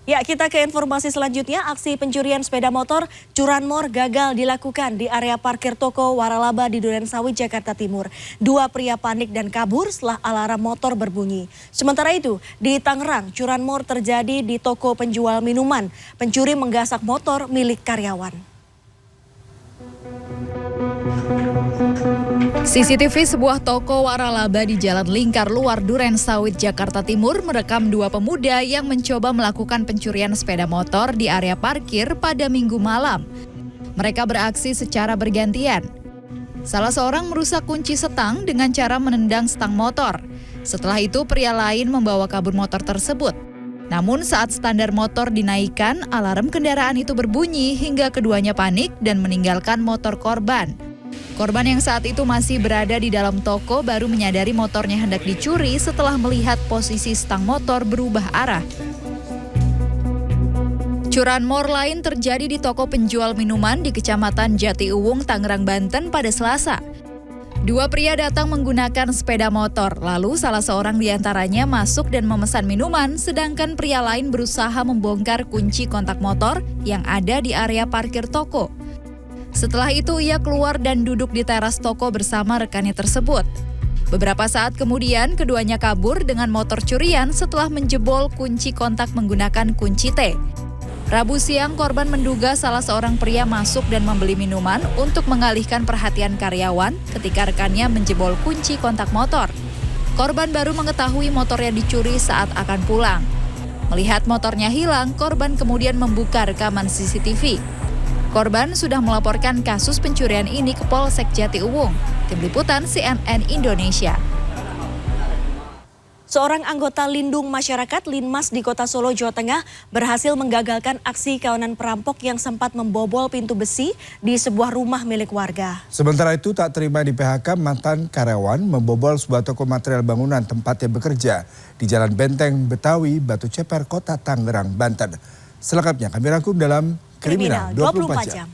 Ya, kita ke informasi selanjutnya. Aksi pencurian sepeda motor curanmor gagal dilakukan di area parkir toko Waralaba di Durensawit, Jakarta Timur. Dua pria panik dan kabur setelah alarm motor berbunyi. Sementara itu, di Tangerang, curanmor terjadi di toko penjual minuman. Pencuri menggasak motor milik karyawan. CCTV sebuah toko waralaba di Jalan Lingkar Luar Durensawit, Jakarta Timur merekam dua pemuda yang mencoba melakukan pencurian sepeda motor di area parkir pada Minggu malam. Mereka beraksi secara bergantian. Salah seorang merusak kunci setang dengan cara menendang stang motor. Setelah itu pria lain membawa kabur motor tersebut. Namun saat standar motor dinaikkan, alarm kendaraan itu berbunyi hingga keduanya panik dan meninggalkan motor korban. Korban yang saat itu masih berada di dalam toko baru menyadari motornya hendak dicuri setelah melihat posisi stang motor berubah arah. Curanmor lain terjadi di toko penjual minuman di Kecamatan Jatiuwung, Tangerang, Banten pada Selasa. Dua pria datang menggunakan sepeda motor, lalu salah seorang di antaranya masuk dan memesan minuman, sedangkan pria lain berusaha membongkar kunci kontak motor yang ada di area parkir toko. Setelah itu ia keluar dan duduk di teras toko bersama rekannya tersebut. Beberapa saat kemudian keduanya kabur dengan motor curian setelah menjebol kunci kontak menggunakan kunci T. Rabu siang korban menduga salah seorang pria masuk dan membeli minuman untuk mengalihkan perhatian karyawan ketika rekannya menjebol kunci kontak motor. Korban baru mengetahui motornya dicuri saat akan pulang. Melihat motornya hilang, korban kemudian membuka rekaman CCTV. Korban sudah melaporkan kasus pencurian ini ke Polsek Jatiuwung. Tim Liputan CNN Indonesia. Seorang anggota Lindung Masyarakat Linmas di Kota Solo, Jawa Tengah berhasil menggagalkan aksi kawanan perampok yang sempat membobol pintu besi di sebuah rumah milik warga. Sementara itu tak terima di PHK, mantan karyawan membobol sebuah toko material bangunan tempatnya bekerja di Jalan Benteng Betawi, Batu Ceper, Kota Tangerang, Banten. Selengkapnya kami rangkum dalam Kriminal 24 Jam.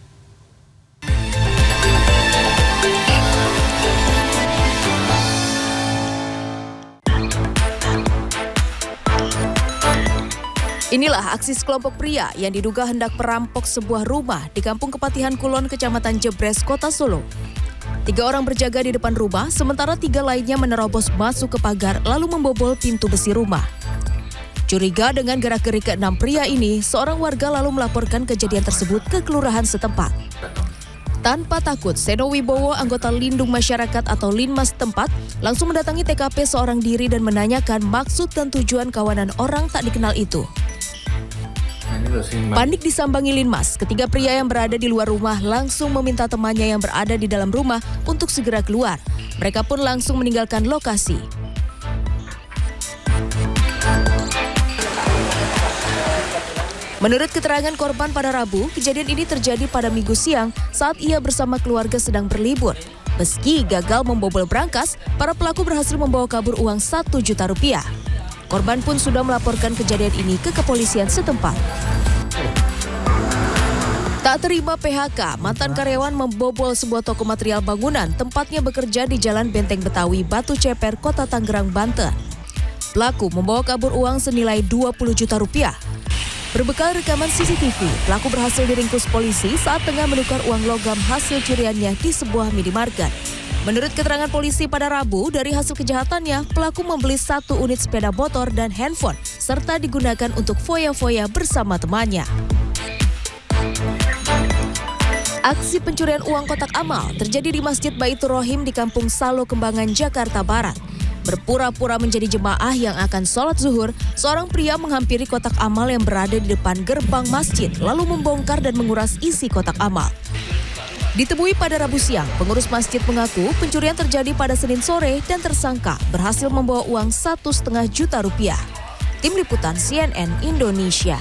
Inilah aksi sekelompok pria yang diduga hendak merampok sebuah rumah di Kampung Kepatihan Kulon, Kecamatan Jebres, Kota Solo. 3 orang berjaga di depan rumah, sementara 3 lainnya menerobos masuk ke pagar lalu membobol pintu besi rumah. Curiga dengan gerak-gerik ke-6 pria ini, seorang warga lalu melaporkan kejadian tersebut ke kelurahan setempat. Tanpa takut, Seno Wibowo, anggota Lindung Masyarakat atau Linmas tempat, langsung mendatangi TKP seorang diri dan menanyakan maksud dan tujuan kawanan orang tak dikenal itu. Panik disambangi Linmas, ketiga pria yang berada di luar rumah langsung meminta temannya yang berada di dalam rumah untuk segera keluar. Mereka pun langsung meninggalkan lokasi. Menurut keterangan korban pada Rabu, kejadian ini terjadi pada Minggu siang saat ia bersama keluarga sedang berlibur. Meski gagal membobol brankas, para pelaku berhasil membawa kabur uang 1 juta rupiah. Korban pun sudah melaporkan kejadian ini ke kepolisian setempat. Tak terima PHK, mantan karyawan membobol sebuah toko material bangunan tempatnya bekerja di Jalan Benteng Betawi, Batu Ceper, Kota Tangerang, Banten. Pelaku membawa kabur uang senilai 20 juta rupiah. Berbekal rekaman CCTV, pelaku berhasil diringkus polisi saat tengah menukar uang logam hasil curiannya di sebuah minimarket. Menurut keterangan polisi pada Rabu, dari hasil kejahatannya, pelaku membeli 1 unit sepeda motor dan handphone, serta digunakan untuk foya-foya bersama temannya. Aksi pencurian uang kotak amal terjadi di Masjid Baitur Rohim di Kampung Salo, Kembangan, Jakarta Barat. Berpura-pura menjadi jemaah yang akan sholat zuhur, seorang pria menghampiri kotak amal yang berada di depan gerbang masjid, lalu membongkar dan menguras isi kotak amal. Ditemui pada Rabu siang, pengurus masjid mengaku pencurian terjadi pada Senin sore dan tersangka berhasil membawa uang 1,5 juta rupiah. Tim Liputan CNN Indonesia.